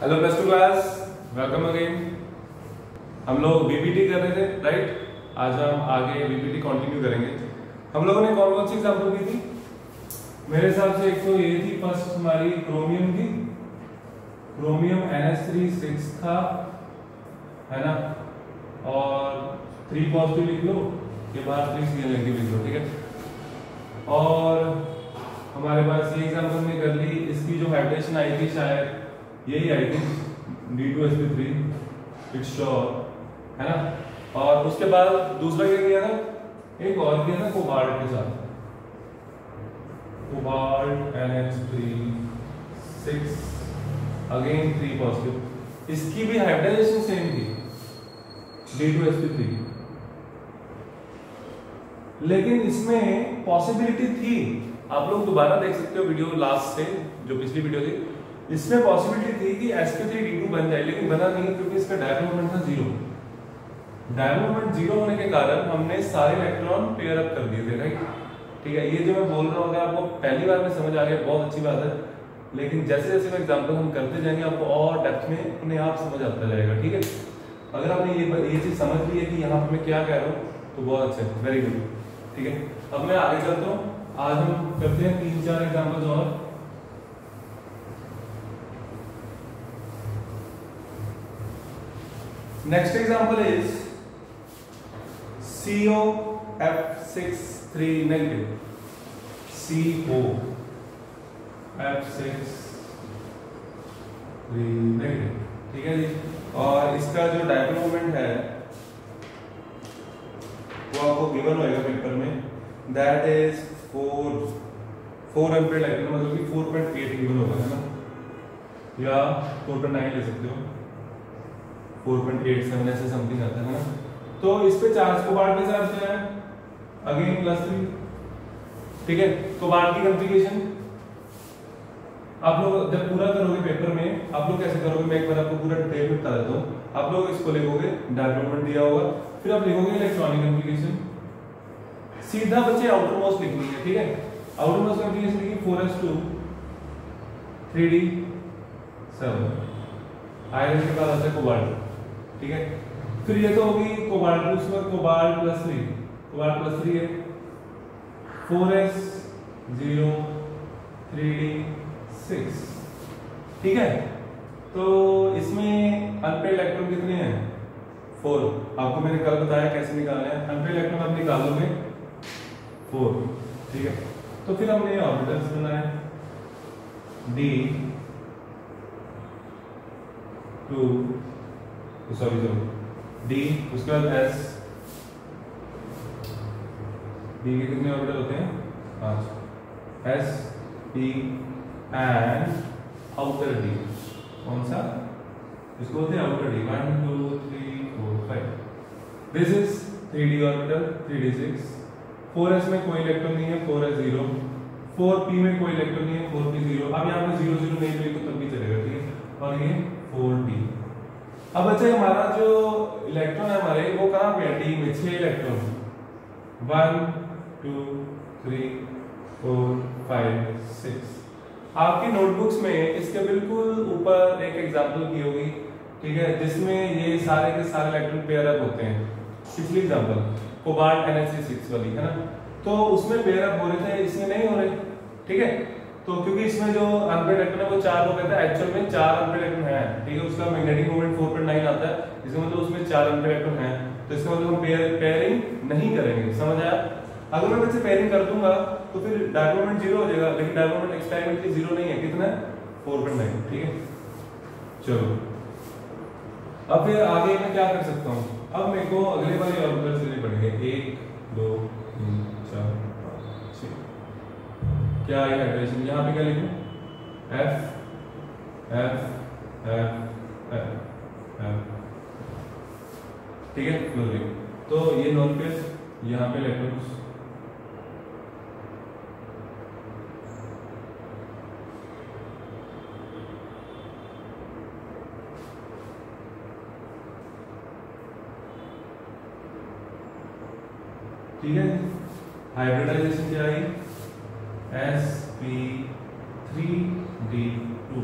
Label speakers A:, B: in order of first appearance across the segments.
A: Hello plus two class, welcome again. हम लोग BPT कर रहे थे, राइट। आज हम आगे बीपीटी कंटिन्यू करेंगे। हम लोगों ने कौन कौन सी एग्जाम्पल की थी? मेरे हिसाब से एक तो ये थी फर्स्ट हमारी क्रोमियम की, क्रोमियम NH3 था, है ना। और 3 पॉजिटिव लिख लो, के बाद 3 नेगेटिव लिख लो, ठीक है। और हमारे पास ये एग्जाम्पल हमने कर ली। इसकी जो हाइब्रिडेशन आई थी शायद यही आई थी, D2sp3, इट्स श्योर, है ना। और उसके बाद दूसरा क्या किया था, एक और किया था कोबाल्ट के साथ, कोबाल्ट NH3 अगेन 3 पॉजिटिव। इसकी भी हाइब्रिडाइजेशन सेम थी, D2sp3, लेकिन इसमें पॉसिबिलिटी थी, आप लोग दोबारा देख सकते हो वीडियो लास्ट से, जो पिछली वीडियो थी, इसमें पॉसिबिलिटी थी कि sp3d2 बन जाए, लेकिन बना नहीं क्योंकि इसका डायपोल मोमेंट था 0। डायपोल मोमेंट 0 होने के कारण हमने सारे इलेक्ट्रॉन पेयर अप कर दिए थे, राइट। ठीक है, ये जो मैं बोल रहा हूँ अगर आपको पहली बार में समझ आ गया बहुत अच्छी बात है, लेकिन जैसे जैसे मैं एग्जाम्पल हम करते जाएंगे आपको और डेप्थ में अपने आप समझ आता जाएगा, ठीक है। अगर आपने ये चीज समझ ली है कि यहाँ पर मैं क्या कह रहा हूँ तो बहुत अच्छा है, वेरी गुड, ठीक है। अब मैं आगे चलता हूँ, आज हम करते हैं 3-4 एग्जाम्पल्स और। Next example is COF63 negative, COF63 negative, ठीक है जी। और इसका जो डायपोल मोमेंट है वो आपको गिवन होएगा पेपर में, दैट इज 4 एम्पीयर इलेक्ट्रॉन, मतलब कि 4.8 गिवन होगा, है ना, या 4.9 ले सकते हो, 4.87 ऐसे समथिंग आता है ना। तो इस पे चार्ज कोबाल्ट के साथ क्या है, अगेन +3, ठीक है। कोबाल्ट की कॉन्फ़िगरेशन आप लोग जब पूरा करोगे पेपर में, आप लोग कैसे करोगे, मैं एक बार आपको पूरा डिटेल में बता देता हूँ। आप लोग इसको लिखोगे, डायपोल मोमेंट दिया होगा, फिर आप लिखोगे इलेक्ट्रॉनिक कॉन्फ़िगरेशन, सीधा बच्चे आउटर मोस्ट लिखनी है, ठीक है। आउटर मोस्ट कॉन्फ़िगरेशन लिखी 4s2 3d7, आयरन के बाद आता है कोबाल्ट, ठीक है। फिर ये तो होगी कोबाल्ट, उसके बाद कोबाल्ट +3, कोबाल्ट +3 है 4s0 3d6, ठीक है। तो इसमें अनपेड इलेक्ट्रॉन कितने हैं, 4। आपको मैंने कल बताया कैसे निकालना है, अनपेड इलेक्ट्रॉन आप निकाल लोगे 4, ठीक है। तो फिर हमने ऑर्बिटल्स बनाए, D, उसके बाद S, D के कितने ऑर्बिटल होते हैं, 5, S, P and outer D, कौन सा, इसको बोलते हैं outer D, 1 2 3 4 5, this is 3d orbital 3d6, 4s में कोई इलेक्ट्रॉन नहीं है, 4s0, 4p में कोई इलेक्ट्रॉन नहीं है, 4p0। अब यहाँ पे 0 0 नहीं मिले तो तब भी चलेगा, ठीक है। और ये 4d। अब अच्छा हमारा जो इलेक्ट्रॉन है हमारे, वो कहाँ पे है, डी में 6 इलेक्ट्रॉन, 1 2 3 4 5 6। आपकी नोटबुक्स में इसके बिल्कुल ऊपर एक एग्जांपल की होगी, ठीक है, जिसमें ये सारे के सारे इलेक्ट्रॉन पेयर अप होते हैं। पिछली एग्जांपल कोबाल्ट NH6 वाली, है ना, तो उसमें पेयर अप हो रहे थे, इसमें नहीं हो रहे, ठीक है। तो क्योंकि इसमें जो अनपेड इलेक्ट्रॉन है वो 4 हो गए थे, एक्चुअल में 4 अनपेड इलेक्ट्रॉन है, ठीक है। उसका मैग्नेटिक मोमेंट 4.9 आता है, इसका मतलब उसमें 4 अनपेड इलेक्ट्रॉन है, तो इसका मतलब हम पेयरिंग नहीं करेंगे, समझ आया। अगर मैं वैसे पेयरिंग कर दूंगा तो फिर डायपोल मोमेंट 0 हो जाएगा, लेकिन डायपोल मोमेंट एक्सपेरिमेंटली 0 नहीं है, कितना है, 4.9, ठीक है। चलो अब फिर आगे मैं क्या कर सकता हूँ, अब मेरे को अगले वाले ऑर्बिटल्स लेने पड़ेंगे, 1 2 3 4 5 6। क्या है हाइड्रेशन, यहाँ पे क्या लिखूं, F F F F F, ठीक है, क्लोरीन। तो ये नॉन पेयर, यहाँ पे इलेक्ट्रॉन्स, ठीक है। हाइब्रिडाइजेशन क्या आई, sp3d2,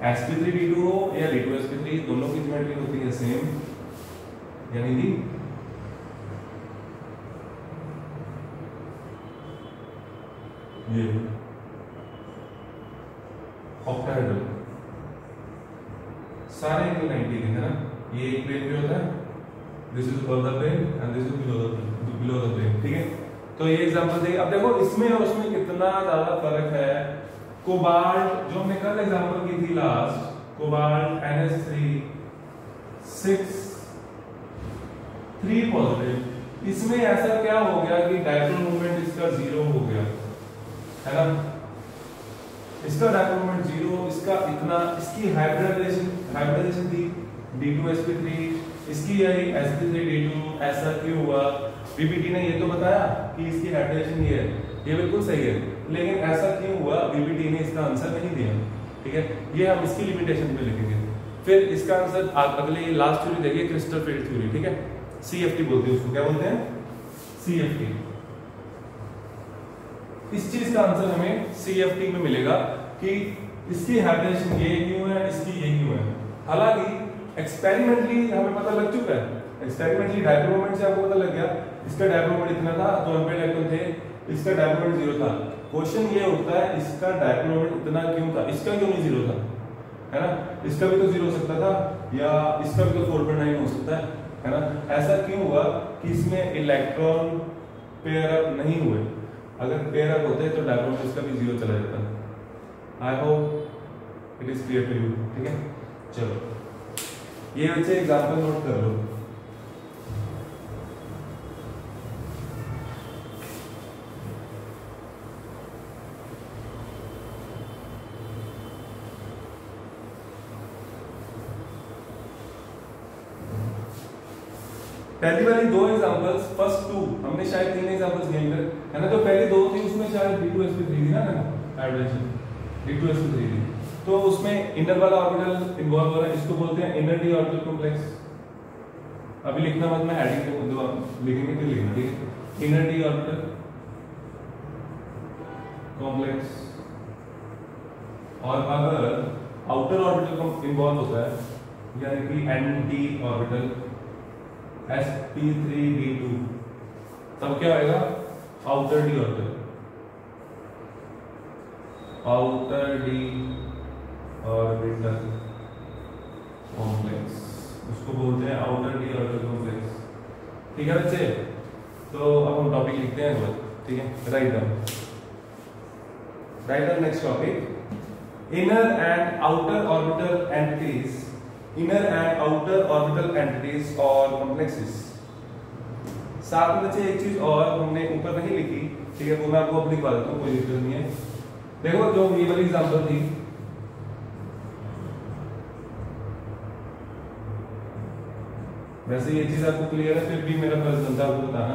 A: sp3d2 हो या d2sp3, दोनों की ज्योमेट्री होती है सेम, यानी कि ये ऑक्टाहेड्रल, सारे एंगल 90 है ना, ये एक प्लेन पे होता है, this is above the plane and this is below the plane, ठीक है। तो ये एग्जांपल देखिए, अब देखो इसमें और उसमें कितना ज्यादा फर्क है। कोबाल्ट जो हमने कल एग्जांपल की थी लास्ट, कोबाल्ट NH3 6 3 पॉजिटिव, इसमें ऐसा क्या हो गया कि डायपोल मोमेंट इसका 0 हो गया, है ना, इसका डायपोल मोमेंट 0, इसका इतना, इसकी हाइब्रिडाइजेशन थी d2sp3, इसकी आई sp3d2, ऐसा क्यों हुआ? बीबीटी ने ये तो बताया कि इसकी हाइब्रिडाइजेशन ये है, ये बिल्कुल सही है, लेकिन ऐसा क्यों हुआ बीबीटी ने इसका आंसर नहीं दिया, ठीक है। ये हम इसकी लिमिटेशन पे लिखेंगे। फिर इसका आंसर अगले लास्ट थ्योरी देखिए, क्रिस्टल फील्ड थ्योरी, ठीक है, CFT बोलते हैं उसको, क्या बोलते हैं? CFT। इस चीज का आंसर हमें CFT में मिलेगा कि इसकी हाइब्रिडाइजेशन ये क्यों है, इसकी ये क्यों है। हालांकि एक्सपेरिमेंटली हमें पता लग चुका है, एक्सपेरिमेंटली डायपोल मोमेंट से आपको पता लग गया इसका डायपोल मोमेंट इतना था, तो अनपेयर्ड इलेक्ट्रॉन थे, इसका डायपोल मोमेंट 0 था। क्वेश्चन ये उठता है इसका डायपोल मोमेंट इतना क्यों था, इसका क्यों नहीं 0 था, है ना, इसका भी तो 0 हो सकता था, या इसका भी तो 4.9 हो सकता है ना। ऐसा क्यों हुआ कि इसमें इलेक्ट्रॉन पेयर अप नहीं हुए? अगर पेयर अप होते तो डायपोल मोमेंट इसका भी 0 चला जाता। I hope it is clear to you, ठीक है। चलो ये बच्चे एग्जांपल नोट कर लो। पहली वाली 2 एग्जांपल्स, फर्स्ट 2 हमने शायद 3 एग्जांपल्स गेम कर, है ना, जो पहली 2 थी उसमें शायद d2sp3 थी ना, हाइब्रिडेशन d2sp3 थी, तो उसमें इनर वाला ऑर्बिटल इन्वॉल्व हो रहा है, इसको बोलते हैं इनर डी ऑर्बिटल कॉम्प्लेक्स। अभी लिखना मत, मैं हेडिंग के मुद्दे लिखेंगे फिर लिखना, ठीक है। इनर डी ऑर्बिटल कॉम्प्लेक्स, और अगर आउटर ऑर्बिटल इन्वॉल्व होता है, यानी कि एनडी ऑर्बिटल sp3d2, तब क्या आएगा? Outer D orbital, outer D orbital complex, उसको बोलते हैं आउटर डी ऑर्बिटल कॉम्प्लेक्स, ठीक है बच्चे। तो अब हम टॉपिक लिखते हैं एक, ठीक है, write down next topic, inner and outer orbital entities, inner and outer orbital entities और कॉम्प्लेक्सेस। साथ में बच्चे एक चीज और हमने ऊपर नहीं लिखी, ठीक है, वो मैं आपको अब लिखवा देता हूँ, कोई दिक्कत नहीं है। देखो जो ये वाली एग्जांपल थी, वैसे ये चीज आपको क्लियर है, फिर भी मेरा फर्ज बनता है आपको बताना।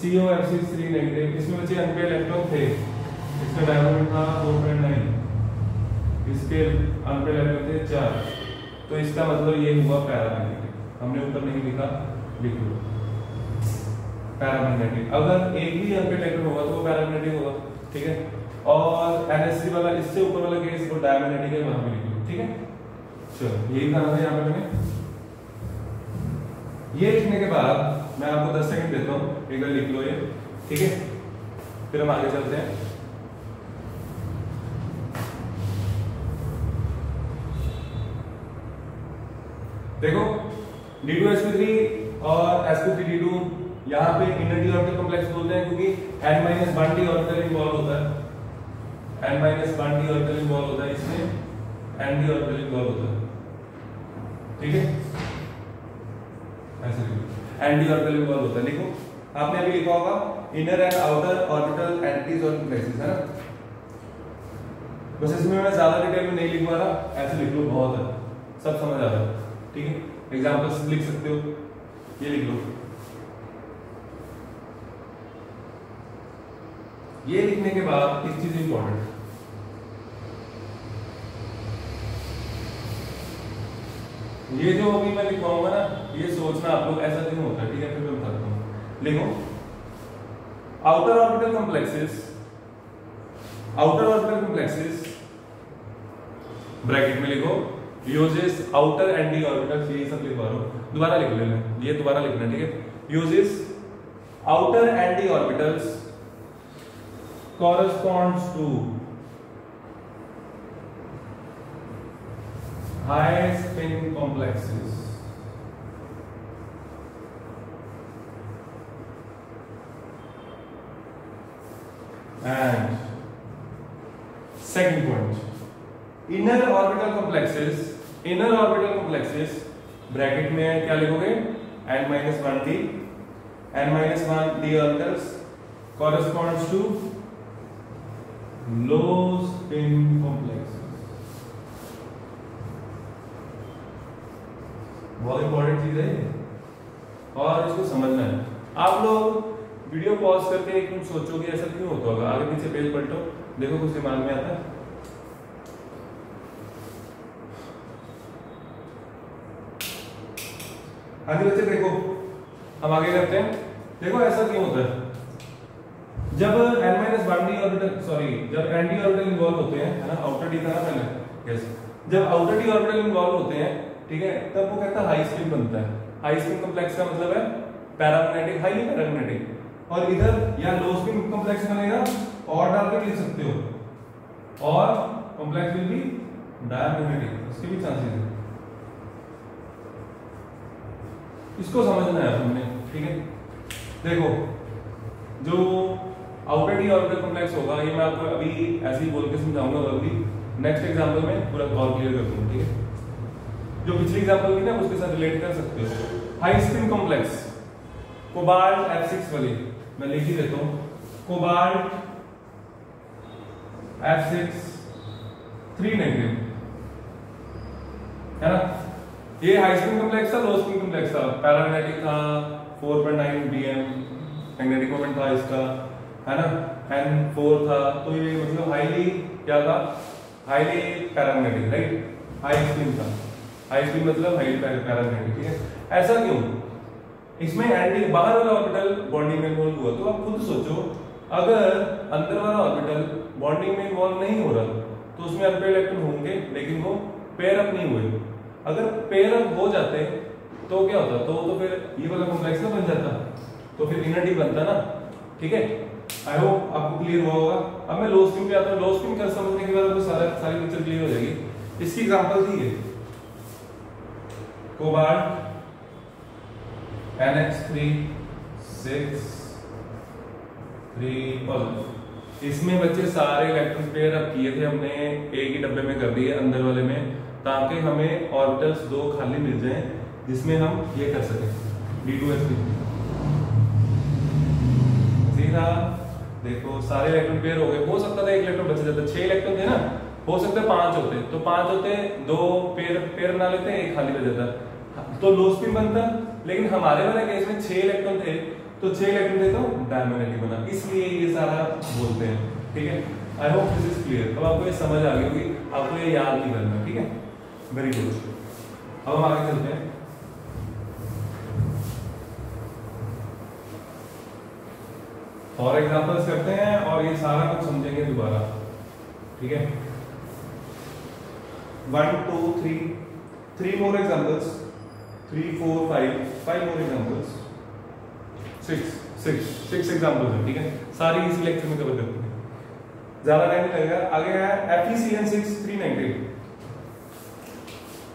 A: COFC3 नेगेटिव, इसमें बच्चे अनपेयर्ड इलेक्ट्रॉन थे, इसका डायपोल मोमेंट था 4.9, इसके अनपेयर्ड इलेक्ट्रॉन थे 4, तो इसका मतलब ये हुआ पैरामैग्नेटिक। हमने ऊपर नहीं लिखा, लिख लो पैरामैग्नेटिक। अगर एक भी अनपेयर्ड इलेक्ट्रॉन होगा तो वो पैरामैग्नेटिक होगा, ठीक है। और NH3 वाला, इससे ऊपर वाला केस वो डायमैग्नेटिक है, वहां पे लिख लो, ठीक है। चलो यही था यहाँ पे मैंने, ये लिखने के बाद मैं आपको 10 सेकंड देता हूँ, एक बार लिख लो ये, ठीक है, फिर हम आगे चलते हैं। देखो d2sp3 और sp3d2, यहाँ पे इनर डी ऑर्बिटल कॉम्प्लेक्स बोलते हैं क्योंकि n-1 डी ऑर्बिटल इन्वॉल्व होता है, n-1 डी ऑर्बिटल इन्वॉल्व होता है, इसमें n डी ऑर्बिटल इन्वॉल्व होता है, ठीक है, ऐसे लिखो, n डी ऑर्बिटल इन्वॉल्व होता है। लिखो, आपने अभी लिखा होगा inner and outer orbital entities और कॉम्प्लेक्सेस, है ना। बस इसमें मैं ज्यादा डिटेल में नहीं लिखवा रहा, ऐसे लिख लो, बहुत है, सब समझ आ रहा है, ठीक है। एग्जांपल्स लिख सकते हो, ये लिख लो। ये लिखने के बाद एक चीज इंपॉर्टेंट, ये जो अभी मैं लिखवाऊंगा ना, ये सोचना आप लोग ऐसा क्यों होता है, ठीक है, फिर मैं बताता हूं। लिखो outer orbital complexes, outer orbital complexes bracket में लिखो uses outer and D orbitals, ये सब लिखवा रहा हूं, दोबारा लिख लेना, ये दोबारा लिखना, ठीक है। Uses outer and D orbitals corresponds to high spin complexes and second point, inner orbital complexes bracket में क्या लिखोगे n-1d n-1d orbitals corresponds to low spin complexes. बहुत इंपॉर्टेंट चीज है और इसको समझना है। आप लोग वीडियो पॉज करके एक मिनट सोचोगे ऐसा क्यों होता होगा, आगे पीछे पेज पलटो, देखो कुछ दिमाग में आता है। आगे बच्चे देखो, हम आगे करते हैं। देखो ऐसा क्यों होता है, जब n-1d ऑर्बिटल जब n-d ऑर्बिटल इन्वॉल्व होते हैं, है ना, आउटर d था ना पहले, यस, जब आउटर d ऑर्बिटल इन्वॉल्व होते हैं, ठीक है, तब वो कहता है हाई स्पिन बनता है। हाई स्पिन कॉम्प्लेक्स का मतलब है पैरामैग्नेटिक, हाईली पैरामैग्नेटिक, और इधर या लो स्पिन कॉम्प्लेक्स बनेगा और डाल के लिख सकते हो, और कॉम्प्लेक्स विल बी डायमैग्नेटिक, इसके भी चांसेस है। इसको समझना है हमने, ठीक है। देखो जो आउटर डी ऑर्बिटल कॉम्प्लेक्स होगा, ये मैं आपको अभी ऐसे ही बोल के समझाऊंगा, अभी नेक्स्ट एग्जांपल में पूरा और क्लियर कर दूंगा, ठीक है। जो पिछली एग्जांपल की ना उसके साथ रिलेट कर सकते हो। High spin complex cobalt F6 वाली मैं लिख ही देता हूं, कोबाल्ट F6 3 नेगेटिव, है ना। ये हाई स्पिन कॉम्प्लेक्स था, लो स्पिन कॉम्प्लेक्स था, पैरामैग्नेटिक था, 4.9 bm मैग्नेटिक मोमेंट था इसका, है ना, N4 था, तो ये मतलब हाईली क्या था, highly paramagnetic, right, high spin था। हाई स्पिन मतलब हाईली पैरामैग्नेटिक, ठीक है। ऐसा क्यों, इसमें एंटी बाहर वाला ऑर्बिटल बॉन्डिंग में इन्वॉल्व हुआ, तो आप खुद सोचो, अगर अंदर वाला ऑर्बिटल बॉन्डिंग में इन्वॉल्व नहीं हो रहा तो उसमें अनपेयर्ड इलेक्ट्रॉन होंगे, लेकिन वो पेयर अप नहीं हुए। अगर पेयर अप हो जाते तो क्या होता, तो फिर ये वाला कॉम्प्लेक्स ना बन जाता, तो फिर इनर डी बनता ना, ठीक है। आई होप आपको क्लियर हुआ होगा। अब मैं लो स्पिन पे आता हूं। लो स्पिन कर समझने के बाद आपको सारी पिक्चर क्लियर हो जाएगी। इसकी एग्जांपल थी ये कोबाल्ट NH3 6 3 पॉजिटिव। इसमें बच्चे सारे इलेक्ट्रॉन पेयर अप किए थे हमने, एक ही डब्बे में कर दिए अंदर वाले में, ताकि हमें ऑर्बिटल्स 2 खाली मिल जाएं जिसमें हम ये कर सकें D2S3। सीधा देखो सारे इलेक्ट्रॉन पेयर हो गए। हो सकता था एक इलेक्ट्रॉन बच जाता, 6 इलेक्ट्रॉन थे ना, हो सकता है 5 होते, तो 5 होते 2 पेयर बना लेते, एक खाली बच जाता, तो लो स्पिन बनता। लेकिन हमारे वाले केस में 6 इलेक्ट्रॉन थे, तो 6 इलेक्ट्रॉन थे तो डायमैग्नेटिक बना, इसलिए ये सारा बोलते हैं, ठीक है। I hope this is clear. अब आपको ये समझ आ गई होगी, आपको ये याद नहीं करना, ठीक है, वेरी गुड। अब हम आगे चलते हैं। और एग्जांपल्स करते हैं और ये सारा कुछ समझेंगे दोबारा, ठीक है। 1 2 3 more examples, 3 4 5 more examples, 6 examples हैं, ठीक है। सारी इसी लेक्चर में कवर करते हैं, ज्यादा टाइम नहीं लगेगा। आगे है FeCN6 398।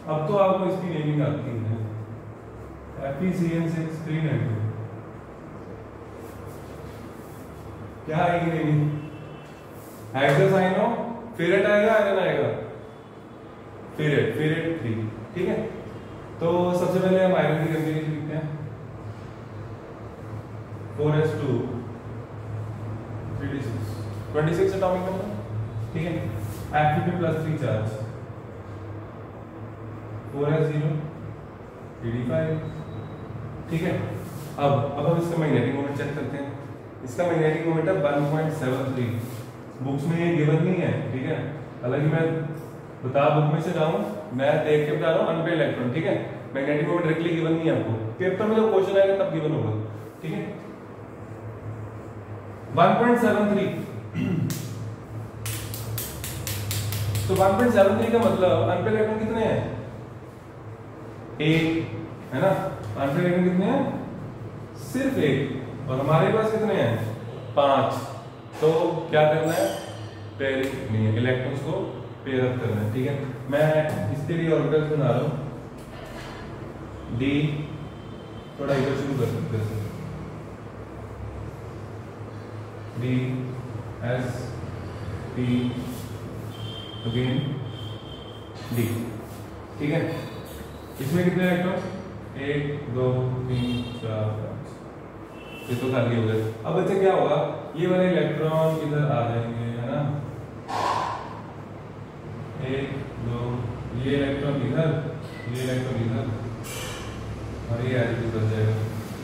A: अब तो आपको इसकी नेमिंग आती है, FeCN6 398 क्या आएगी नेमिंग? हेक्सासाइनो फेरेट आएगा, आयरन आएगा, फेरेट 3, ठीक है। तो सबसे पहले हम आयरन की कंफिगरेशन लिखते हैं, 4s2 3d6 26 एटॉमिक नंबर, ठीक है। Fe plus 3 charge, 4s0 3d5, ठीक है। अब हम इसका मैग्नेटिक मोमेंट चेक करते हैं। इसका मैग्नेटिक मोमेंट है 1.73। बुक्स में ये गिवन नहीं है, ठीक है। हालांकि मैं बता बुक में से जाऊं, मैं देख के बता रहा हूं अनपेयर्ड इलेक्ट्रॉन, ठीक है। मैग्नेटिक मोमेंट डायरेक्टली गिवन नहीं है आपको, पेपर में जब क्वेश्चन आएगा तब गिवन होगा, ठीक है। 1.73 तो 1.73 का मतलब अनपेड इलेक्ट्रॉन कितने हैं? एक, है ना? अनपेड इलेक्ट्रॉन कितने हैं? सिर्फ एक। और हमारे पास कितने हैं? 5। तो क्या करना है? पेयरिंग नहीं है, इलेक्ट्रॉन्स को पेयर अप करना है। ठीक है, मैं इसके लिए ऑर्बिटल्स बना रहा हूँ। डी थोड़ा इधर शुरू कर सकते हैं, D S P again D. ठीक है, इसमें कितने इलेक्ट्रॉन? 1 2 3 4 5, ये तो खाली हो गए। अब बच्चे क्या होगा, ये वाले इलेक्ट्रॉन इधर आ जाएंगे, है ना? 1 2, ये इलेक्ट्रॉन इधर, ये इलेक्ट्रॉन इधर, और ये ऐसे ही बच जाएगा।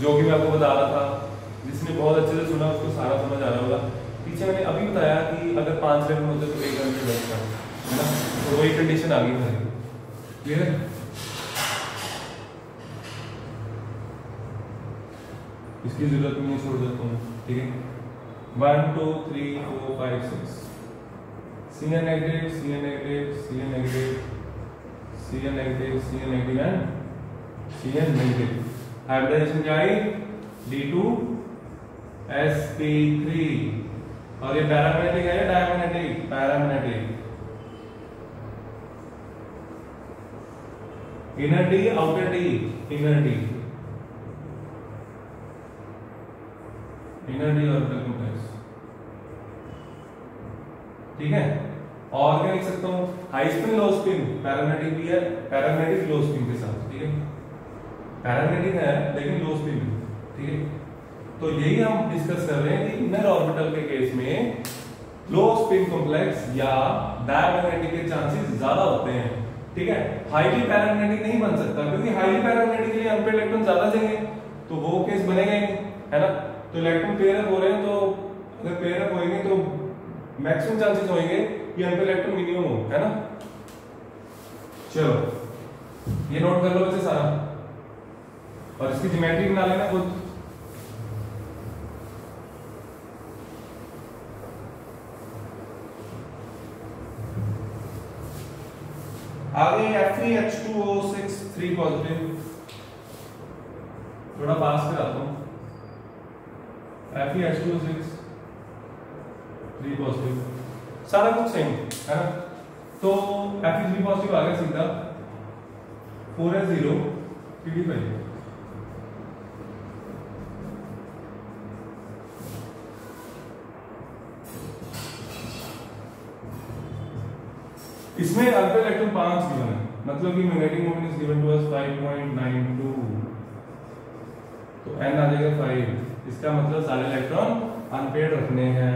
A: जो कि मैं आपको बता रहा था, जिसने बहुत अच्छे से सुना उसको सारा समझ आ रहा होगा। पीछे मैंने अभी बताया कि अगर 5 इलेक्ट्रॉन होते तो 1 इलेक्ट्रॉन बचता है ना, तो वही कंडीशन आ गई है। क्लियर है? इसकी जरूरत नहीं छोड़ देता हूँ। ठीक है, 1 2 3 4 5 6, Cn negative, Cn negative, Cn negative, Cn negative, Cn negative and Cn negative. Hybridization क्या आई? D2 sp3। और ये पैरामैग्नेटिक है या diamagnetic? Paramagnetic. Inner D, outer D? Inner D, inner D orbital complex. ठीक है, और क्या लिख सकता हूं? High spin, low spin, paramagnetic भी है, पैरामैग्नेटिक लो स्पिन के साथ। ठीक है, पैरामैग्नेटिक है लेकिन लो स्पिन है। ठीक है, तो यही हम डिस्कस कर रहे हैं कि इनर ऑर्बिटल के केस में लो स्पिन कॉम्प्लेक्स या डायमैग्नेटिक के चांसेस ज्यादा होते हैं। ठीक है, हाईली पैरामैग्नेटिक नहीं बन सकता, क्योंकि हाईली पैरामैग्नेटिक के लिए अनपेड इलेक्ट्रॉन ज्यादा देंगे, तो वो केस बनेगा ही नहीं, है ना? तो इलेक्ट्रॉन पेयर अप हो रहे हैं, तो अगर पेयर अप होंगे तो मैक्सिमम चांसेस होंगे कि अनपेड इलेक्ट्रॉन मिनिमम हो, है ना? चलो ये नोट कर लो बच्चे सारा, और इसकी ज्योमेट्री बना लेना खुद। आगे Fe2O6 3 पॉजिटिव, थोड़ा पास कराता हूं। Fe2O6 3 पॉजिटिव, सारा कुछ सेम है ना? तो Fe3 पॉजिटिव आ गया सीधा, 4s0 pd5। इसमें अल्फा इलेक्ट्रॉन 5 गिवन है, मतलब कि magnetic moment is given to us 5.92, तो n आ जाएगा 5। इसका मतलब सारे इलेक्ट्रॉन अनपेयर्ड रखने हैं।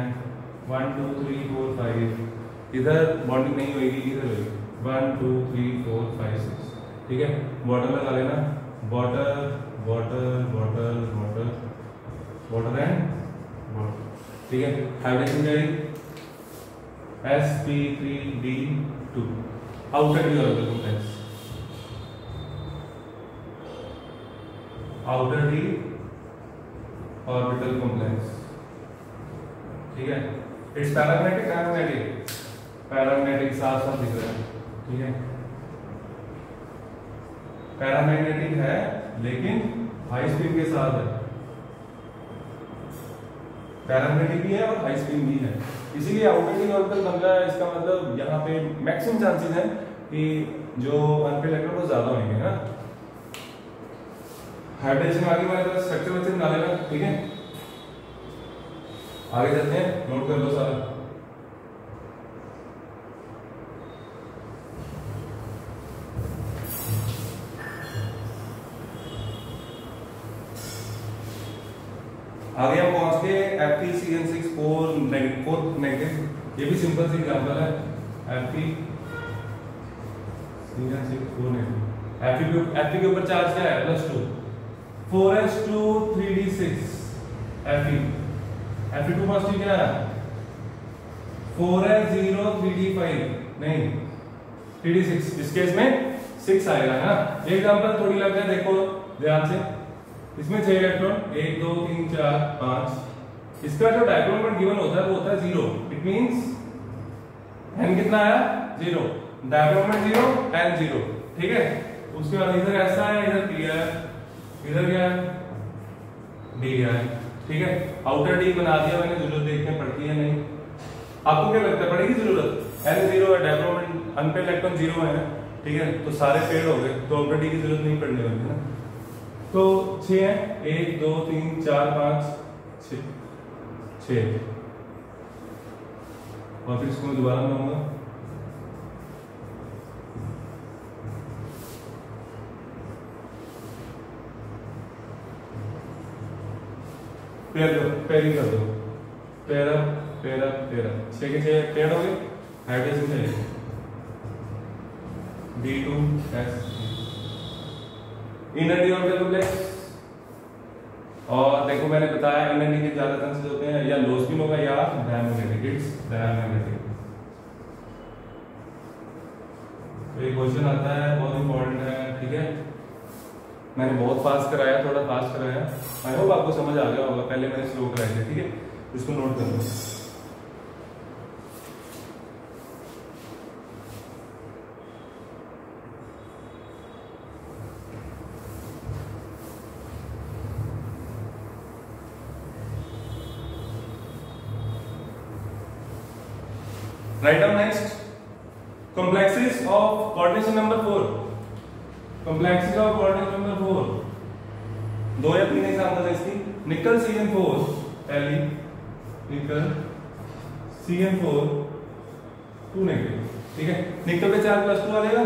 A: 1 2 3 4 5, इधर बॉन्डिंग नहीं होगी, इधर होगी। 1 2 3 4 5 6। ठीक है, बॉर्डर लगा लेना, border border border border border and border. ठीक है, हाइब्रिडेशन जाएगी sp3d2, outer D orbital complex, outer D orbital complex. ठीक है, इट्स पैरामैग्नेटिक, डायमैग्नेटिक, पैरामैग्नेटिक साथ साथ दिख रहा है। ठीक है, पैरामैग्नेटिक है लेकिन हाई स्पिन के साथ है, पैरामैग्नेटिक भी है और हाई स्पिन भी है, इसीलिए आउटर डी ऑर्बिटल बन रहा है। इसका मतलब यहाँ पे मैक्सिमम चांसेस है कि जो अनपेयर्ड इलेक्ट्रॉन वो ज्यादा होंगे ना। हाइब्रिडेशन आगे हमारे पास स्ट्रक्चर वैसे बना लेना। ठीक है, आगे चलते हैं, नोट कर लो सारा। आगे हम पहुंच के FeCN6 4 नेगेटिव, ये भी सिंपल सी एग्जांपल है। FeCN6 4 नेगेटिव, Fe के ऊपर चार्ज क्या है? +2, 4s2 3d6 Fe2 पॉजिटिव क्या है? 4s0 3d5, नहीं 3d6, इस केस में 6 आएगा, है ना? एग्जांपल थोड़ी लग जाए, देखो ध्यान से। इसमें 6 इलेक्ट्रॉन, 1 2 3 4 5, इसका जो डायगोनल मोमेंट गिवन होता है वो होता है 0। इट मींस n कितना आया? 0, डेवलपमेंट 0, n 0, ठीक है। उसके बाद इधर ऐसा है, इधर p है, इधर क्या है d है, ठीक है। आउटर d बना दिया मैंने, जरूरत देखने पड़ती है नहीं, आपको क्या लगता है पड़ेगी जरूरत? n 0 है, डेवलपमेंट अनपेड इलेक्ट्रॉन 0 है, ठीक है, तो सारे पेड हो गए, तो आउटर d की जरूरत नहीं पड़ने वाली है ना। तो 6 है, 1 2 3 4 5 6, और फिर इसको मैं दोबारा बनाऊंगा, पेयरिंग कर दो, पेयर 6 के 6 पेयर हो गए, हाइड्रोजन चाहिए D2S inner D orbital complex. और देखो मैंने बताया इनर डी के ज्यादा चांसेस होते हैं या लो स्पिन होगा या डायमैग्नेटिक, इट्स डायमैग्नेटिक। तो ये क्वेश्चन आता है, बहुत इंपॉर्टेंट है, ठीक है। मैंने बहुत फास्ट कराया, थोड़ा फास्ट कराया, आई होप आपको समझ आ गया होगा, पहले मैंने स्लो कराया था, ठीक है। इसको नोट कर लो। Write down next complexes of coordination number 4. Complexes of coordination number 4, 2 या 3 एग्जांपल है इसकी। निकल CN4 पहली, निकल CN4 2 नेगेटिव, ठीक है। निकल पे चार्ज +2 आ जाएगा,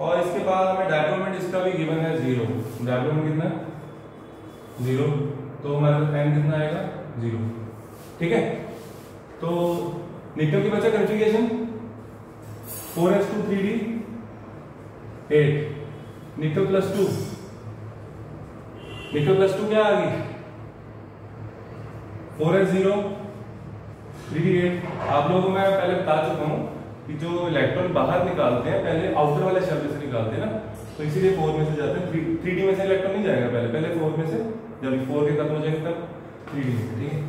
A: और इसके बाद हमें डायपोलमेंट इसका भी गिवन है 0, डायपोलमेंट कितना 0, तो हमारा n कितना आएगा 0, ठीक है। तो निकल की बचा कॉन्फ़िगरेशन 4s2 3d 8, निकल +2, निकल +2 क्या आ गई 4s0 3d 8। आप लोगों को मैं पहले बता चुका हूं कि जो इलेक्ट्रॉन बाहर निकालते हैं पहले आउटर वाले शेल से निकालते हैं ना, तो इसीलिए 4 में से जाते हैं, 3d में से इलेक्ट्रॉन नहीं जाएगा, पहले 4 में से, जब 4 के खत्म हो जाएगा तब 3d में, ठीक है।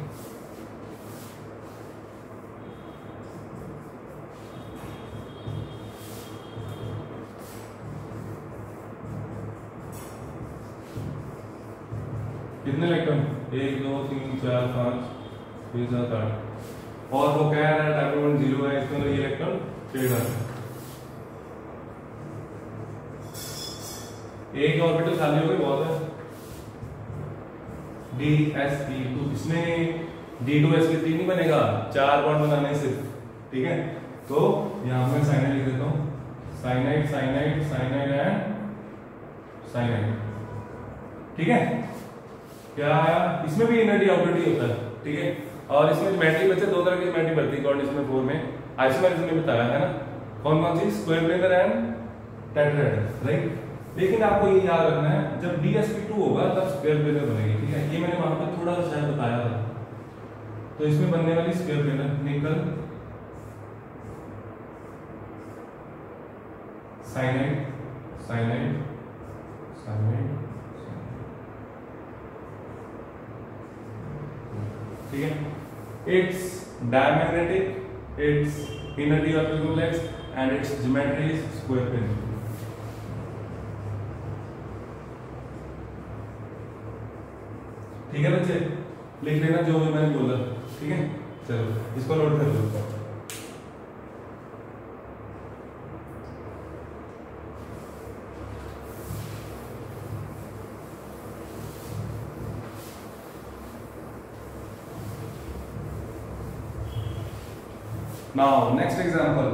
A: कितने इलेक्ट्रॉन 1 2 3 4 5 6 7 8, और वो कह रहा है डायपोलमेंट 0 है, इसके अंदर ये इलेक्ट्रॉन पेड है, एक ऑर्बिटल खाली हो गई, बहुत है DsP2, इसमें D2sp3 नहीं बनेगा, 4 बॉन्ड बनाने सिर्फ, ठीक है। तो यहां मैं साइनाइड लिख देता हूं, cyanide cyanide cyanide and cyanide, ठीक है। क्या आया, इसमें भी इनर डी आउटर डी होता है, ठीक है। और इसमें ज्योमेट्री बच्चे 2 तरह की ज्योमेट्री बनती है कोऑर्डिनेशन 4 में, आइसोमेरिज्म में बताया है ना, कौन कौन सी, square planar and tetrahedral, right. लेकिन आपको ये याद रखना है जब DsP2 होगा तब स्क्वायर प्लेनर बनेगी, ठीक है। ये मैंने वहां पर थोड़ा सा शायद बताया था, तो इसमें बनने वाली स्क्वायर प्लेनर निकल साइनाइड साइनाइड साइनाइड, ठीक है। It's diamagnetic, it's inner D orbital complex and it's geometry is square planar. ठीक है बच्चे, लिख लेना जो भी मैंने बोला, ठीक है। चलो इसको नोट कर लो। नाउ नेक्स्ट एग्जांपल,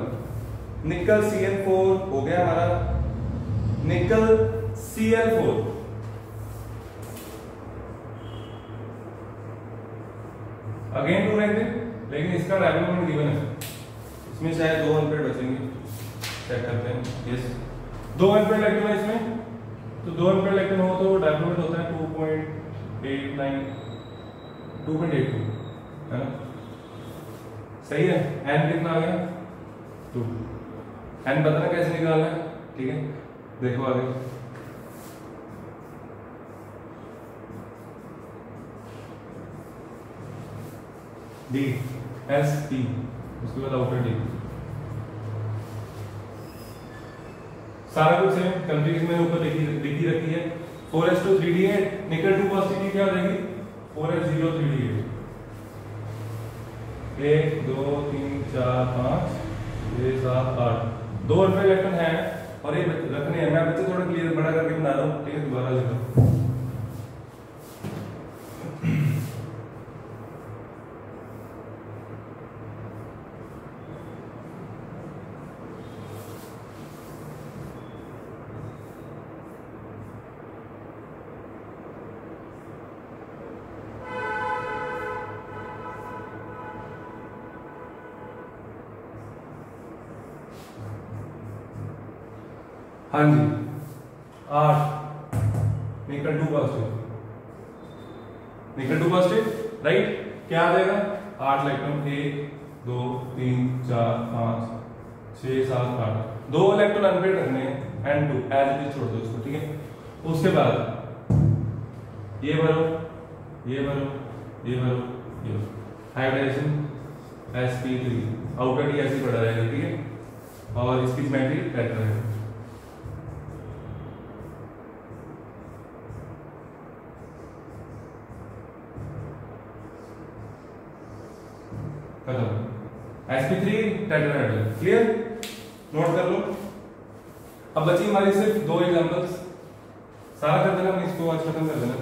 A: निकल CN4 हो गया हमारा, निकल Cl4, अगेन 2 नेगेटिव, लेकिन इसका डायपोलमेंट गिवन है, इसमें शायद 2 अनपेड बचेंगे, चेक करते हैं। यस 2 अनपेड इलेक्ट्रॉन है इसमें, तो 2 अनपेड इलेक्ट्रॉन हो तो डायपोलमेंट होता है 2.89 2.82, है ना, सही है। n कितना आ गया 2, n बताना कैसे निकालना है, ठीक है। देखो आगे, DsP, उसके बाद आउटर D, सारा कुछ है, कॉन्फ़िगरेशन मैंने ऊपर लिखी रखी है। 4s2 3d8 निकल 2 पॉजिटिव क्या हो जाएगी 4s0 3d8। 1 2 3 4 5 6 7 8 2 अल्फा इलेक्ट्रॉन है और ये रखने हैं। मैं बच्चे थोड़ा क्लियर बड़ा करके बना रहा हूँ, ठीक है। दोबारा लिखो। हाँ जी 8 निकल 2 पॉजिटिव, निकल 2 पॉजिटिव राइट। क्या आ जाएगा 8 इलेक्ट्रॉन 1 2 3 4 5 6 7 8 2 इलेक्ट्रॉन अनपेड रखने हैं एंड 2 एज इट इज छोड़ दो इसको, ठीक है। उसके बाद ये भरो ये भरो ये भरो ये भरो। हाइब्रिडाइजेशन sp3 आउटर डी ऐसे पड़ा रहेगा, ठीक है। और इसकी ज्योमेट्री बेटर रहेगा। sp3 टेट्राहेड्रल, क्लियर, नोट कर लो। अब बची हमारी सिर्फ 2 एग्जांपल्स, सारा कर देना, मैं इसको आज खत्म कर देना।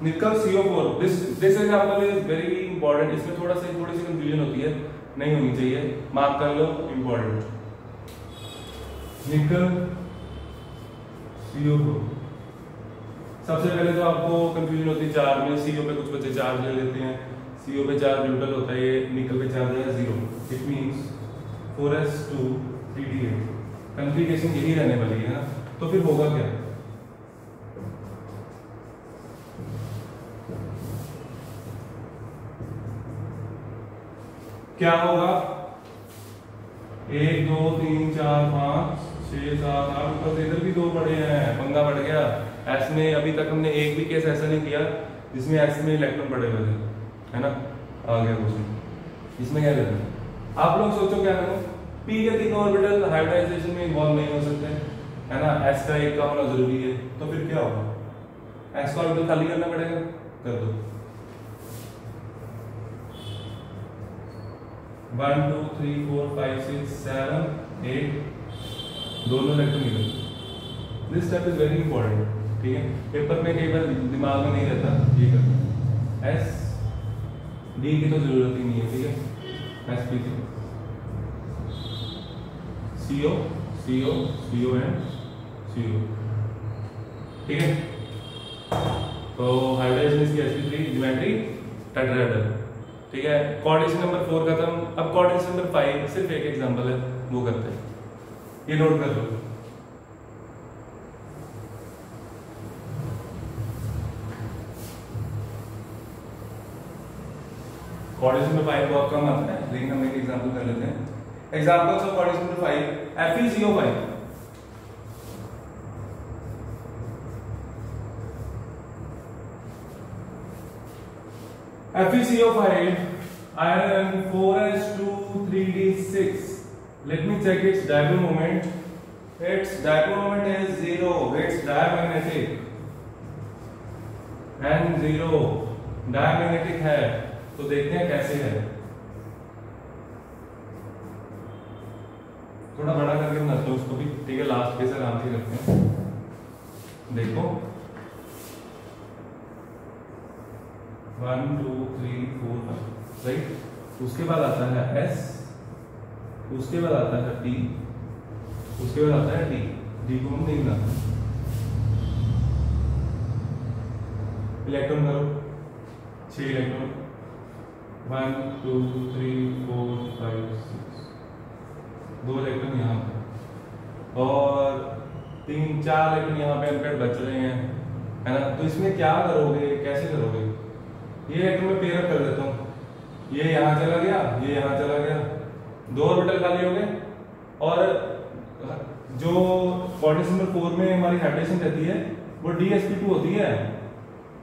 A: निकल CO4, this example is very important. इसमें थोड़ी सी कंफ्यूजन होती है, नहीं होनी चाहिए, मार्क कर लो, इंपॉर्टेंट। निकल CO4, सबसे पहले तो आपको कंफ्यूजन होती है चार्ज में। CO पे कुछ बच्चे चार्ज ले लेते हैं, CO पे चार्ज न्यूट्रल होता है, ये निकल पे चार्ज है 0। It means 4s2 3d8 configuration यही रहने वाली है ना। तो फिर होगा क्या, क्या होगा 1 2 3 4 5 6 7 8 ऊपर से इधर भी 2 पड़े हैं, पंगा बढ़ गया। एस में अभी तक हमने एक भी केस ऐसा नहीं किया जिसमें एस में इलेक्ट्रॉन पड़े हुए थे, है ना। आ गया क्वेश्चन। इसमें क्या करना है आप लोग सोचो, क्या करो। पी के 3 ऑर्बिटल हाइब्रिडाइजेशन में इन्वॉल्व नहीं हो सकते, है ना। एस का एक का होना जरूरी है, तो फिर क्या होगा, एस का ऑर्बिटल खाली करना पड़ेगा, कर दो। 1 2 3 4 5 6 7 8 दोनों इलेक्ट्रॉन निकल। This step is very important, ठीक है। पेपर में कई बार दिमाग में नहीं रहता, ये करना। एस डी की तो जरूरत ही नहीं है, ठीक है। S P CO CO CO and CO, ठीक है। तो हाइब्रिडाइजेशन इसकी sp3 ज्योमेट्री टेट्राहेड्रल, ठीक है। कोऑर्डिनेशन नंबर 4 खत्म। अब कोऑर्डिनेशन नंबर 5 सिर्फ एक एग्जांपल है, वो करते हैं, ये नोट कर लो। कोऑर्डिनेशन नंबर 5 बहुत कम आता है, लेकिन हम एक एग्जांपल कर लेते हैं। Examples of coordination number 5 FeCO5। FeCO5 iron 4s2 3d6. Let me check its dipole moment. Its dipole moment is 0. It's diamagnetic and 0 diamagnetic है। तो देखते हैं कैसे है, थोड़ा बड़ा करके बनाते हैं उसको भी, ठीक है। लास्ट पे से आराम से करते हैं, देखो 1 2 3 4 5 राइट। उसके बाद आता है S, उसके बाद आता है T, उसके बाद आता है D। D को हम नहीं बनाते। इलेक्ट्रॉन करो 6 इलेक्ट्रॉन 1 2 3 4 5 6 2 इलेक्ट्रॉन यहाँ पे और 3 4 इलेक्ट्रॉन यहाँ पे अनपेड बच रहे हैं, है ना। तो इसमें क्या करोगे, कैसे करोगे, ये इलेक्ट्रॉन में पेयर कर देता हूँ। ये यहाँ चला गया, ये यहाँ चला गया, 2 ऑर्बिटल खाली हो गए। और जो कोऑर्डिनेशन नंबर 4 में हमारी हाइब्रिडेशन रहती है वो dsp2 होती है,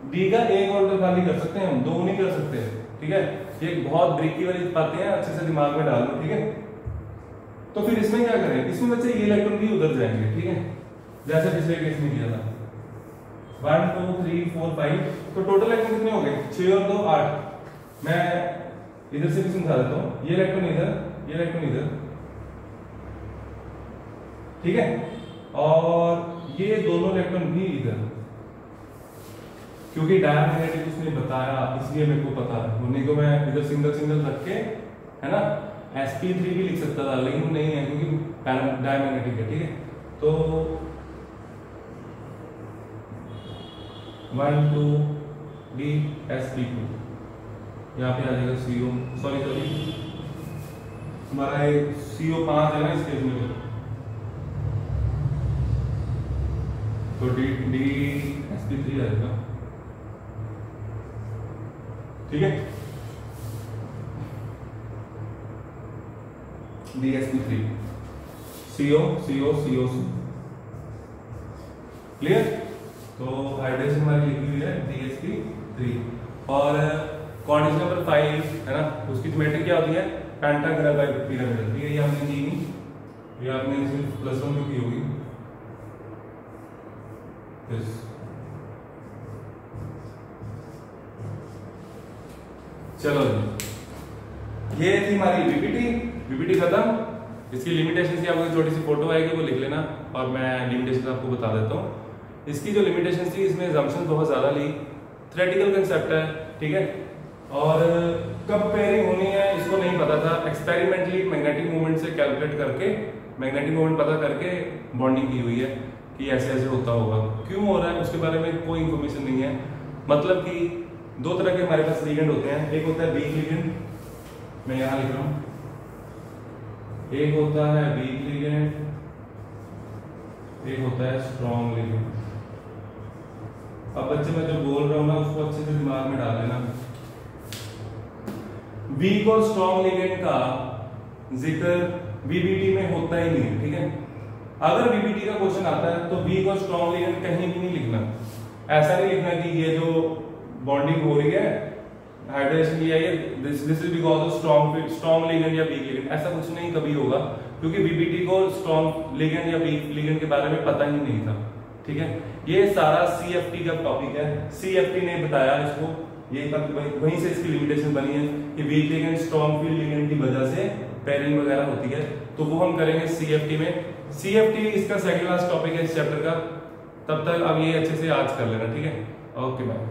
A: डी का एक ऑर्बिटल खाली कर सकते हैं हम, दो नहीं कर सकते, ठीक है। ये बहुत ब्रेकी वाली बातें हैं, अच्छे से दिमाग में डाल लो, ठीक है। तो फिर इसमें क्या करें, इसमें बच्चे ये इलेक्ट्रॉन भी उधर जाएंगे, ठीक है, जैसे पिछले केस में किया था। 1 2 3 4 5, तो टोटल इलेक्ट्रॉन कितने हो गए, 6 और 2 8। मैं इधर से भी समझा देता हूँ, ये इलेक्ट्रॉन इधर, ये इलेक्ट्रॉन इधर, ठीक है, और ये दोनों इलेक्ट्रॉन भी इधर, क्योंकि डायमैग्नेटिक उसने बताया इसलिए मेरे को पता है, नहीं तो मैं इधर सिंगल सिंगल रख के, है ना, sp3 भी लिख सकता था, लेकिन नहीं है क्योंकि डायमैग्नेटिक है, ठीक है। तो 1 2 d sp2, यहाँ पे आ जाएगा CO, सॉरी हमारा एक CO5 है ना इस केस में, तो d sp3 आएगा, ठीक है, DSP3, CO CO CO C, clear. तो हाइड्रेशन हमारी लिखी हुई है DSP3, और कोऑर्डिनेशन नंबर 5 है ना, उसकी ज्योमेट्री क्या होती है, पेंटाग्राम पिरामिड, ठीक है, ये हमने की नहीं, ये आपने सिर्फ +1 में की होगी। चलो जी, ये थी हमारी बीपीटी खत्म। इसकी लिमिटेशन की आपको छोटी सी फोटो आएगी, वो लिख लेना, और मैं लिमिटेशन आपको बता देता हूँ। इसकी जो लिमिटेशन थी, इसमें assumption बहुत ज़्यादा ली, थ्योरेटिकल कंसेप्ट है, ठीक है, और कब पेयरिंग होनी है इसको नहीं पता था। एक्सपेरिमेंटली मैग्नेटिक मोमेंट से कैलकुलेट करके, मैग्नेटिक मोमेंट पता करके बॉन्डिंग की हुई है कि ऐसे ऐसे होता होगा, क्यों हो रहा है उसके बारे में कोई इंफॉर्मेशन नहीं है। मतलब कि दो तरह के हमारे पास लिगेंड होते हैं, एक होता है वीक लिगेंड, मैं यहाँ लिख रहा हूँ, एक होता है वीक लिगेंड, एक होता है स्ट्रॉन्ग लिगेंड। अब बच्चे मैं जो बोल रहा हूँ ना उसको अच्छे से दिमाग में डाल लेना। वीक और स्ट्रॉन्ग लिगेंड का जिक्र वीबीटी में होता ही नहीं है, ठीक है। अगर वीबीटी का क्वेश्चन आता है तो वीक और स्ट्रॉन्ग लिगेंड कहीं भी नहीं लिखना, ऐसा नहीं लिखना कि ये जो बॉन्डिंग हो रही है हाइड्रेशन की है ये this is because of strong ligand या वीक लिगेंड, ऐसा कुछ नहीं कभी होगा, क्योंकि वीबीटी को स्ट्रॉन्ग लिगेंड या वीक लिगेंड के बारे में पता ही नहीं था, ठीक है। ये सारा सीएफटी का टॉपिक है, सीएफटी ने बताया इसको, ये वहीं से इसकी लिमिटेशन बनी है कि week ligand strong field ligand की वजह से पेयरिंग वगैरह होती है, तो वो हम करेंगे सीएफटी में। सीएफटी इसका सेकंड लास्ट टॉपिक है इस चैप्टर का, तब तक अब ये अच्छे से याद कर लेना, ठीक है। Okay bye.